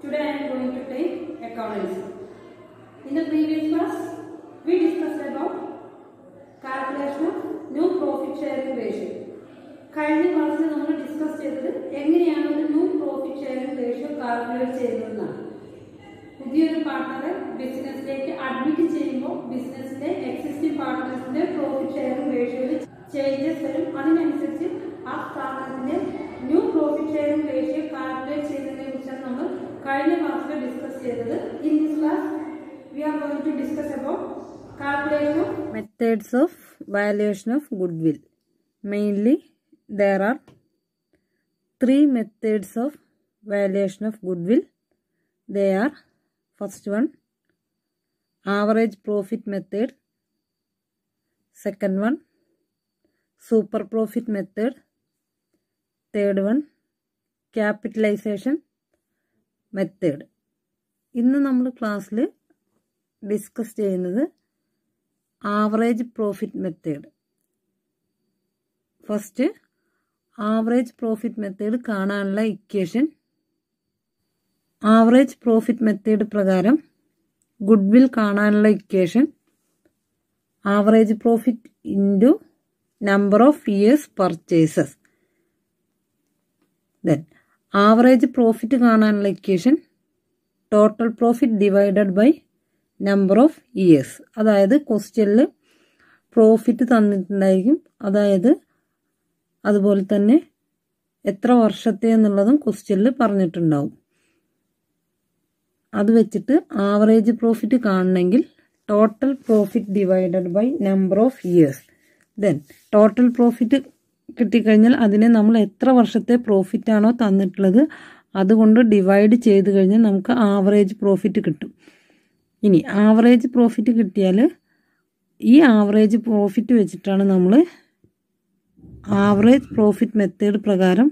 Today I am going to take accountancy. In the previous class, we discussed about calculation of new profit sharing ratio. കഴിഞ്ഞ ക്ലാസ്സിൽ നമ്മൾ discuss ചെയ്തത് എങ്ങനെയാണ് ഒരു new profit sharing ratio calculate ചെയ്യുന്നതെന്നാണ്. പുതിയൊരു പാർട്ട്ണറെ ബിസിനസ്സിലേക്ക് അഡ്മിറ്റ് ചെയ്യുമ്പോൾ ബിസിനസ്സിലെ എക്സിസ്റ്റിംഗ് പാർട്ട്നേഴ്സിന്റെ പ്രോഫിറ്റ് ഷെയറിംഗ് റേഷ്യോയിൽ ചേഞ്ചസ് വരും. അതിനനുസരിച്ച് ആ സ്ഥാപനത്തിന്റെ new profit sharing ratio calculate ചെയ്യുന്നതിനെ കുറിച്ചാണ് നമ്മൾ കഴിഞ്ഞ ക്ലാസ്സിൽ ഡിസ്കസ് ചെയ്തത്. In this class we are going to discuss about calculation of methods of valuation of goodwill. Mainly there are three methods of valuation of goodwill. They are: first one, average profit method; second one, super profit method; third one, capitalization method. ഇന്ന് നമ്മൾ ക്ലാസ്സിൽ discuss ചെയ്യുന്നത് average profit method. First average profit method കാണാനുള്ള equation. Average profit method പ്രകാരം goodwill കാണാനുള്ള equation average profit into number of years purchases. Then average profit കാണാനുള്ള equation total profit divided by number of years. അതായത് ക്വസ്റ്റ്യനിൽ profit തന്നിട്ടുണ്ടായിരിക്കും, അതായത് അതുപോലെ തന്നെ എത്ര വർഷത്തെ എന്നുള്ളതും ക്വസ്റ്റ്യനിൽ പറഞ്ഞിട്ടുണ്ടാവും. അത് വെച്ചിട്ട് ആവറേജ് പ്രോഫിറ്റ് കാണണമെങ്കിൽ total profit divided by number of years. Then total profit കിട്ടിക്കഴിഞ്ഞാൽ അതിനെ നമ്മൾ എത്ര വർഷത്തെ പ്രോഫിറ്റ് ആണോ തന്നിട്ടുള്ളത് അതുകൊണ്ട് ഡിവൈഡ് ചെയ്ത് കഴിഞ്ഞാൽ നമുക്ക് ആവറേജ് പ്രോഫിറ്റ് കിട്ടും. ഇനി ആവറേജ് പ്രോഫിറ്റ് കിട്ടിയാൽ ഈ ആവറേജ് പ്രോഫിറ്റ് വെച്ചിട്ടാണ് നമ്മൾ ആവറേജ് പ്രോഫിറ്റ് മെത്തേഡ് പ്രകാരം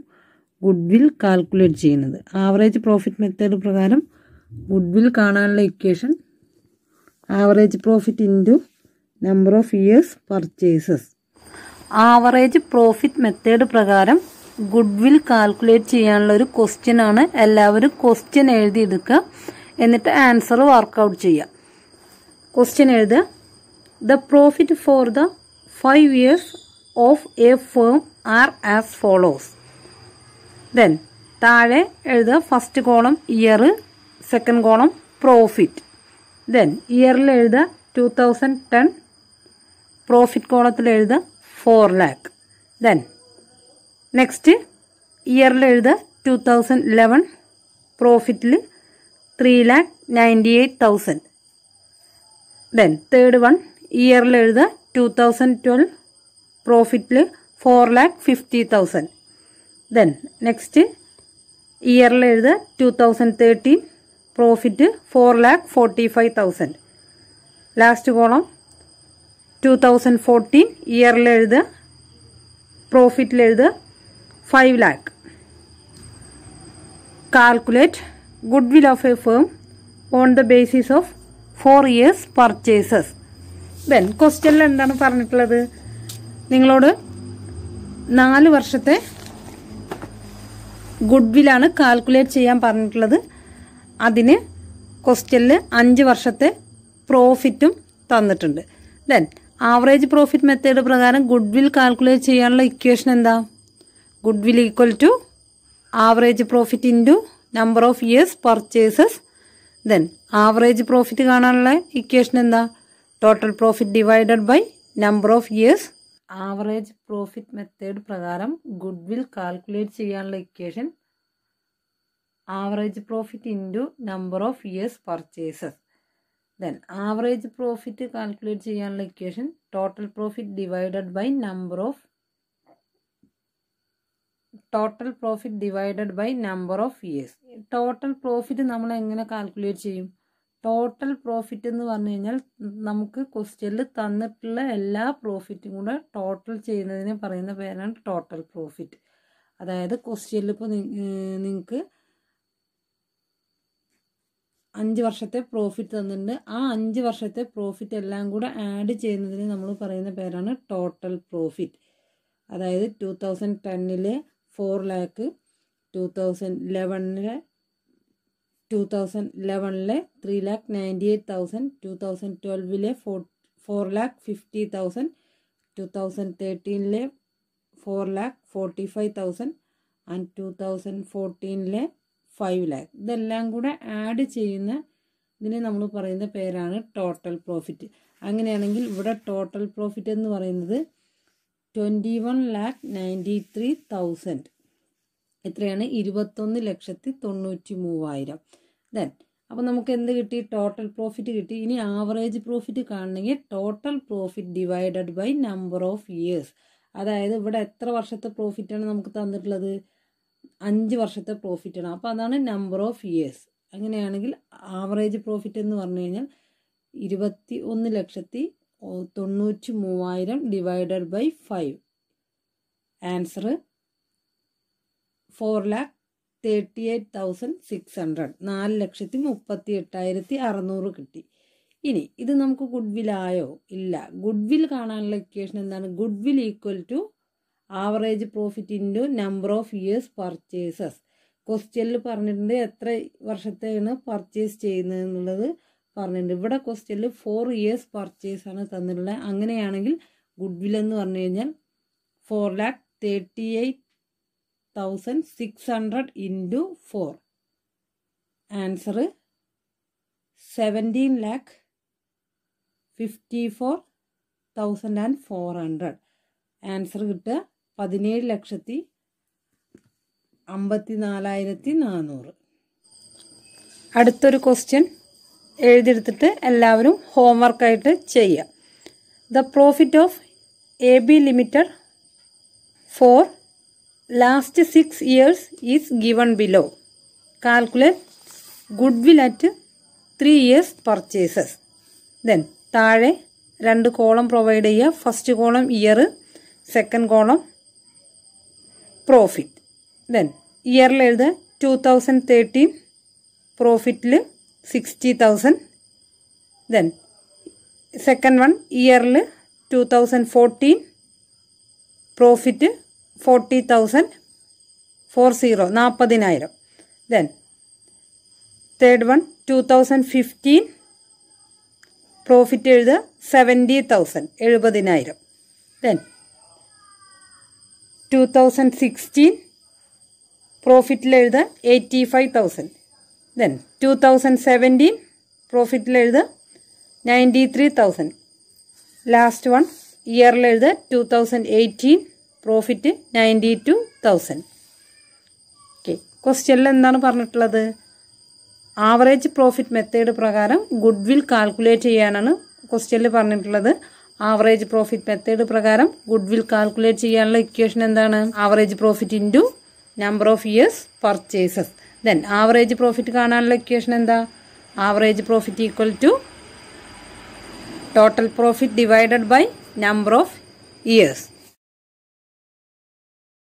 ഗുഡ്വിൽ കാൽക്കുലേറ്റ് ചെയ്യുന്നത്. ആവറേജ് പ്രോഫിറ്റ് മെത്തേഡ് പ്രകാരം ഗുഡ്വിൽ കാണാനുള്ള equation average profit into number of years purchases. Average profit method പ്രകാരം ഗുഡ്വിൽ കാൽക്കുലേറ്റ് ചെയ്യാനുള്ള ഒരു ക്വസ്റ്റ്യൻ ആണ്. എല്ലാവരും ക്വസ്റ്റ്യൻ എഴുതിയെടുക്കുക, എന്നിട്ട് ആൻസർ വർക്കൗട്ട് ചെയ്യുക. ക്വസ്റ്റ്യൻ എഴുതുക: the profit for the 5 years of a firm are as follows. Then താഴെ എഴുതുക first column year, second column profit. Then ഇയറിൽ എഴുതുക 2010, പ്രോഫിറ്റ് കോളത്തിൽ എഴുതുക 4 lakh. ദെൻ നെക്സ്റ്റ് ഇയറിൽ എഴുതുക 2011, പ്രോഫിറ്റിൽ 3,98,000. ദെൻ തേർഡ് വൺ ഇയറിൽ എഴുതുക 2012, പ്രോഫിറ്റിൽ 4,50,000. ദെൻ നെക്സ്റ്റ് ഇയറിൽ എഴുതുക 2013, പ്രോഫിറ്റ് 4,45,000. ലാസ്റ്റ് കോളം 2014 ഇയറിൽ എഴുതുക, പ്രോഫിറ്റിൽ എഴുതുക 5 lakh. Calculate goodwill of a firm on the basis of 4 years purchases. Then ക്വസ്റ്റ്യനിൽ എന്താണ് പറഞ്ഞിട്ടുള്ളത്? നിങ്ങളോട് 4 വർഷത്തെ ഗുഡ്വിലാണ് കാൽക്കുലേറ്റ് ചെയ്യാൻ പറഞ്ഞിട്ടുള്ളത്. അതിന് ക്വസ്റ്റ്യനിൽ 5 വർഷത്തെ പ്രോഫിറ്റും തന്നിട്ടുണ്ട്. ദെൻ ആവറേജ് പ്രോഫിറ്റ് മെത്തേഡ് പ്രകാരം ഗുഡ്വിൽ കാൽക്കുലേറ്റ് ചെയ്യാനുള്ള ഇക്വേഷൻ എന്താ? Goodwill equal to average profit into number of years purchases. Then average profit കാണാനുള്ള ഇക്വേഷൻ എന്താ? Total profit divided by number of years. Average profit method പ്രകാരം goodwill calculate ചെയ്യാനുള്ള equation average profit into number of years purchases. Then average profit calculate ചെയ്യാനുള്ള equation total profit divided by number of years. Total profit നമ്മൾ എങ്ങനെ calculate ചെയ്യും? Total profit എന്ന് പറഞ്ഞു കഴിഞ്ഞാൽ നമുക്ക് ക്വസ്റ്റ്യനിൽ തന്നിട്ടുള്ള എല്ലാ പ്രോഫിറ്റും കൂടെ ടോട്ടൽ ചെയ്യുന്നതിന് പറയുന്ന പേരാണ് ടോട്ടൽ പ്രോഫിറ്റ്. അതായത് ക്വസ്റ്റ്യനിൽ ഇപ്പോൾ നിങ്ങൾക്ക് 5 വർഷത്തെ പ്രോഫിറ്റ് തന്നിട്ടുണ്ട്. ആ 5 വർഷത്തെ പ്രോഫിറ്റ് എല്ലാം കൂടെ ആഡ് ചെയ്യുന്നതിന് നമ്മൾ പറയുന്ന പേരാണ് ടോട്ടൽ പ്രോഫിറ്റ്. അതായത് 2010 4 lakh, 2011 2011 3,98,000, 2012 4,50,000, 2013 4,45,000 ആൻഡ് 2014 5 lakh. ഇതെല്ലാം കൂടെ ആഡ് ചെയ്യുന്ന ഇതിനെ നമ്മൾ പറയുന്ന പേരാണ് ടോട്ടൽ പ്രോഫിറ്റ്. അങ്ങനെയാണെങ്കിൽ ഇവിടെ ടോട്ടൽ പ്രോഫിറ്റ് എന്ന് പറയുന്നത് 21,93,000. എത്രയാണ്? 21,93,000. ദെൻ അപ്പോൾ നമുക്ക് എന്ത് കിട്ടി? ടോട്ടൽ പ്രോഫിറ്റ് കിട്ടി. ഇനി ആവറേജ് പ്രോഫിറ്റ് കാണണമെങ്കിൽ total profit divided by number of years. അതായത് ഇവിടെ എത്ര വർഷത്തെ പ്രോഫിറ്റാണ് നമുക്ക് തന്നിട്ടുള്ളത്? 5 വർഷത്തെ പ്രോഫിറ്റാണ്. അപ്പോൾ അതാണ് നമ്പർ ഓഫ് ഇയേഴ്സ്. അങ്ങനെയാണെങ്കിൽ ആവറേജ് പ്രോഫിറ്റ് എന്ന് പറഞ്ഞു കഴിഞ്ഞാൽ 21,93,000 ഡിവൈഡഡ് ബൈ 5. ആൻസർ 4,38,600. 4,38,600 കിട്ടി. ഇനി ഇത് നമുക്ക് ഗുഡ്വില്ലായോ? ഇല്ല. ഗുഡ്വിൽ കാണാനുള്ള ഇക്വേഷൻ എന്താണ്? Goodwill equal to average profit into number of years purchases. ക്വസ്റ്റ്യനിൽ പറഞ്ഞിട്ടുണ്ട് എത്ര വർഷത്തെയാണ് പർച്ചേസ് ചെയ്യുന്നത് എന്നുള്ളത് പറഞ്ഞിട്ടുണ്ട്. ഇവിടെ ക്വസ്റ്റ്യനിൽ 4 years പർച്ചേസ് ആണ് തന്നിട്ടുള്ളത്. അങ്ങനെയാണെങ്കിൽ ഗുഡ്വിൽ എന്ന് പറഞ്ഞു കഴിഞ്ഞാൽ 4,38,600 ഇൻറ്റു 4. ആൻസർ 17,54,400. ആൻസർ കിട്ടുക 17,54,400. അടുത്തൊരു ക്വസ്റ്റ്യൻ എഴുതിയെടുത്തിട്ട് എല്ലാവരും ഹോംവർക്കായിട്ട് ചെയ്യുക. The profit of AB Limited for last 6 years is given below. Calculate goodwill at 3 years purchases. Then താഴെ 2 കോളം പ്രൊവൈഡ് ചെയ്യുക. First column year, second column profit. Then ഇയറിൽ എഴുതുക 2013 പ്രോഫിറ്റിൽ 60,000. ദെൻ സെക്കൻഡ് വൺ ഇയറിൽ 2014 profit 40,000 40,000. Then third one 2015 profit എഴുതുക 70,000 70,000. Then 2016 പ്രോഫിറ്റിൽ എഴുതുക 85,000. Then 2017 പ്രോഫിറ്റിൽ എഴുതുക 93,000. Last one ഇയറിൽ എഴുതുക 2018 പ്രോഫിറ്റ് 92,000. ഓക്കെ. ക്വസ്റ്റ്യനിൽ എന്താണ് പറഞ്ഞിട്ടുള്ളത്? ആവറേജ് പ്രോഫിറ്റ് മെത്തേഡ് പ്രകാരം ഗുഡ്വിൽ കാൽക്കുലേറ്റ് ചെയ്യാനാണ് ക്വസ്റ്റ്യനിൽ പറഞ്ഞിട്ടുള്ളത്. ആവറേജ് പ്രോഫിറ്റ് മെത്തേഡ് പ്രകാരം ഗുഡ്വിൽ കാൽക്കുലേറ്റ് ചെയ്യാനുള്ള ഇക്വേഷൻ എന്താണ്? Average profit into number of years purchases. Then average profit കാണാനുള്ള ഇക്വേഷൻ എന്താ? Average profit equal to total profit divided by number of years.